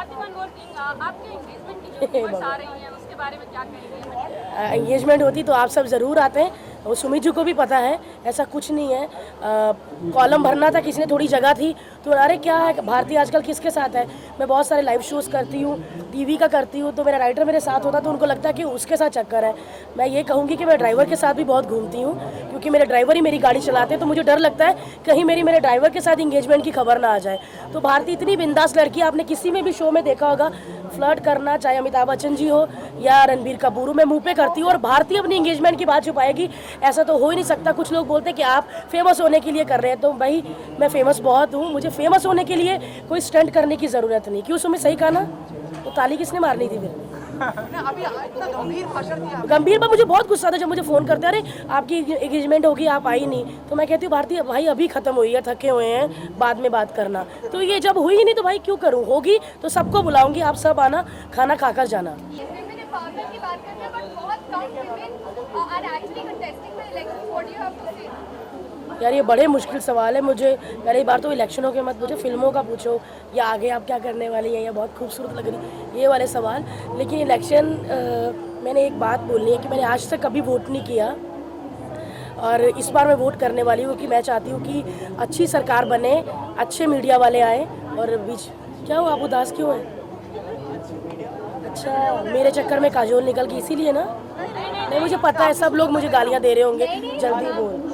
Bharti one more thing, आपके engagement की जो खबर्स आ रही हैं उसके बारे में क्या कहेंगे? एंगेजमेंट होती तो आप सब ज़रूर आते हैं, और सुमित जी को भी पता है, ऐसा कुछ नहीं है। कॉलम भरना था, किसी ने थोड़ी जगह थी तो अरे क्या है, भारती आजकल किसके साथ है। मैं बहुत सारे लाइव शोज़ करती हूँ, टीवी का करती हूँ, तो मेरा राइटर मेरे साथ होता तो उनको लगता है कि उसके साथ चक्कर है। मैं ये कहूँगी कि मैं ड्राइवर के साथ भी बहुत घूमती हूँ, क्योंकि मेरे ड्राइवर ही मेरी गाड़ी चलाते हैं, तो मुझे डर लगता है कहीं मेरे ड्राइवर के साथ इंगेजमेंट की खबर ना आ जाए। तो भारती इतनी बिंदास लड़की, आपने किसी में भी शो में देखा होगा, फ्लर्ट करना चाहे अमिताभ बच्चन जी हो या रणबीर कपूर हो, मैं मुंह पे करती हूँ। और भारती अपनी इंगेजमेंट की बात छुपाएगी, ऐसा तो हो ही नहीं सकता। कुछ लोग बोलते हैं कि आप फेमस होने के लिए कर रहे हैं, तो भाई मैं फेमस बहुत हूँ, मुझे फेमस होने के लिए कोई स्टंट करने की ज़रूरत नहीं। क्यों सुमित, सही कहा ना? तो ताली किसने मारनी थी फिर? अभी इतना गंभीर भाषण दिया। गंभीर पर मुझे बहुत गुस्सा था जब मुझे फ़ोन करते, अरे आपकी एंगेजमेंट होगी आप आई नहीं। तो मैं कहती हूँ भारती भाई अभी ख़त्म हुई है, थके हुए हैं, बाद में बात करना। तो ये जब हुई ही नहीं तो भाई क्यों करूँ, होगी तो सबको बुलाऊंगी, आप सब आना, खाना खाकर जाना। यार ये बड़े मुश्किल सवाल है, मुझे पहली बार तो इलेक्शनों के मत पूछो, फिल्मों का पूछो या आगे आप क्या करने वाली हैं या बहुत खूबसूरत लग रही, ये वाले सवाल। लेकिन इलेक्शन मैंने एक बात बोलनी है कि मैंने आज तक कभी वोट नहीं किया, और इस बार मैं वोट करने वाली हूँ कि मैं चाहती हूँ कि अच्छी सरकार बने, अच्छे मीडिया वाले आए। और बीच क्या हुआ, आप उदास क्यों हैं? अच्छा, मेरे चक्कर में काजोल निकल गई इसीलिए ना? नहीं, मुझे पता है सब लोग मुझे गालियाँ दे रहे होंगे, जल्दी बोल।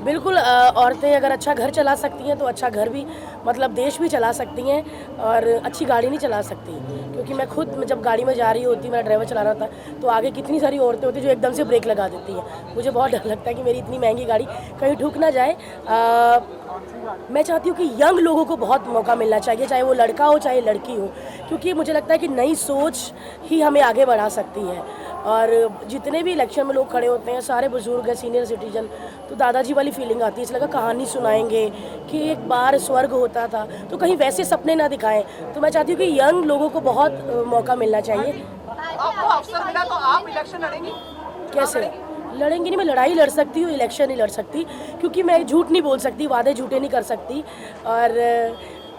बिल्कुल, औरतें अगर अच्छा घर चला सकती हैं तो अच्छा घर भी, मतलब देश भी चला सकती हैं, और अच्छी गाड़ी नहीं चला सकती। क्योंकि मैं खुद जब गाड़ी में जा रही होती, मेरा ड्राइवर चला रहा था, तो आगे कितनी सारी औरतें होती जो एकदम से ब्रेक लगा देती हैं। मुझे बहुत डर लगता है कि मेरी इतनी महंगी गाड़ी कहीं ठुक ना जाए। मैं चाहती हूँ कि यंग लोगों को बहुत मौका मिलना चाहिए, चाहे वो लड़का हो चाहे लड़की हो, क्योंकि मुझे लगता है कि नई सोच ही हमें आगे बढ़ा सकती है। और जितने भी इलेक्शन में लोग खड़े होते हैं सारे बुजुर्ग हैं, सीनियर सिटीजन, तो दादाजी वाली फीलिंग आती है, इसलिए लगा कहानी सुनाएंगे कि एक बार स्वर्ग होता था, तो कहीं वैसे सपने ना दिखाएं। तो मैं चाहती हूँ कि यंग लोगों को बहुत मौका मिलना चाहिए। आपको अवसर मिला तो आप इलेक्शन लड़ेंगी? कैसे लड़ेंगी? नहीं, मैं लड़ाई लड़ सकती हूँ, इलेक्शन नहीं लड़ सकती, क्योंकि मैं झूठ नहीं बोल सकती, वादे झूठे नहीं कर सकती। और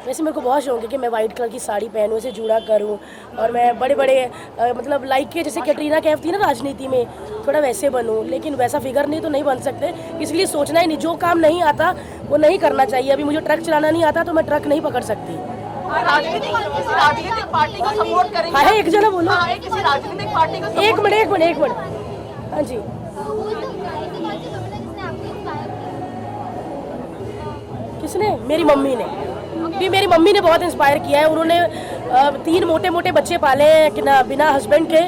वैसे मेरे को बहुत शौक है कि मैं वाइट कलर की साड़ी पहनूँ, उसे जूड़ा करूँ, और मैं बड़े बड़े मतलब लाइक के जैसे कैटरीना कैफ थी ना राजनीति में, थोड़ा वैसे बनूँ। लेकिन वैसा फिगर नहीं तो नहीं बन सकते, इसलिए सोचना ही नहीं। जो काम नहीं आता वो नहीं करना चाहिए। अभी मुझे ट्रक चलाना नहीं आता तो मैं ट्रक नहीं पकड़ सकती। राजनीतिक पार्टी को सपोर्ट करेंगे? हाँ, एक जना बोलो। किसी राजनीतिक पार्टी को एक मिनट। हाँ जी, किसने? मेरी मम्मी ने भी, मेरी मम्मी ने बहुत इंस्पायर किया है। उन्होंने 3 मोटे मोटे बच्चे पाले हैं कि ना बिना हस्बैंड के,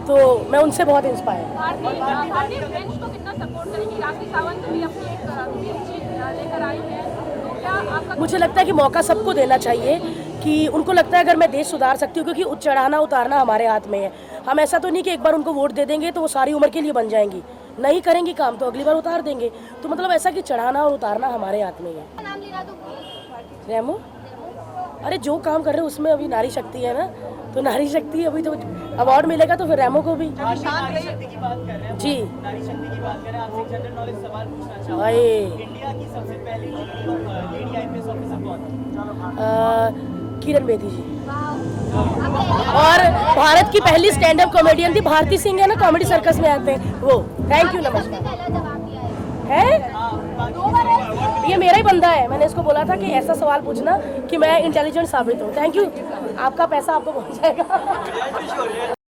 तो मैं उनसे बहुत इंस्पायर। मुझे लगता है कि मौका सबको देना चाहिए, कि उनको लगता है अगर मैं देश सुधार सकती हूँ, क्योंकि चढ़ाना उतारना हमारे हाथ में है। हम ऐसा तो नहीं कि एक बार उनको वोट दे देंगे तो वो सारी उम्र के लिए बन जाएंगी, नहीं करेंगी काम तो अगली बार उतार देंगे। तो मतलब ऐसा कि चढ़ाना और उतारना हमारे हाथ में है। रेमो, अरे जो काम कर रहे हैं उसमें अभी नारी शक्ति है ना, तो नारी शक्ति अभी तो अवार्ड मिलेगा तो फिर रेमो को भी। जी, नारी शक्ति की बात कर रहे हैं, आपसे जनरल नॉलेज सवाल पूछना चाहूंगा। इंडिया की सबसे पहली लेडी आईपीएस ऑफिसर कौन? किरण बेदी जी। और भारत की पहली स्टैंड अप कॉमेडियन थी भारती सिंह, है ना, कॉमेडी सर्कस में आते हैं वो। थैंक यू, नमस्कार। है ये मेरा ही बंदा है, मैंने इसको बोला था कि ऐसा सवाल पूछना कि मैं इंटेलिजेंट साबित हूँ। थैंक यू, आपका पैसा आपको पहुँच जाएगा।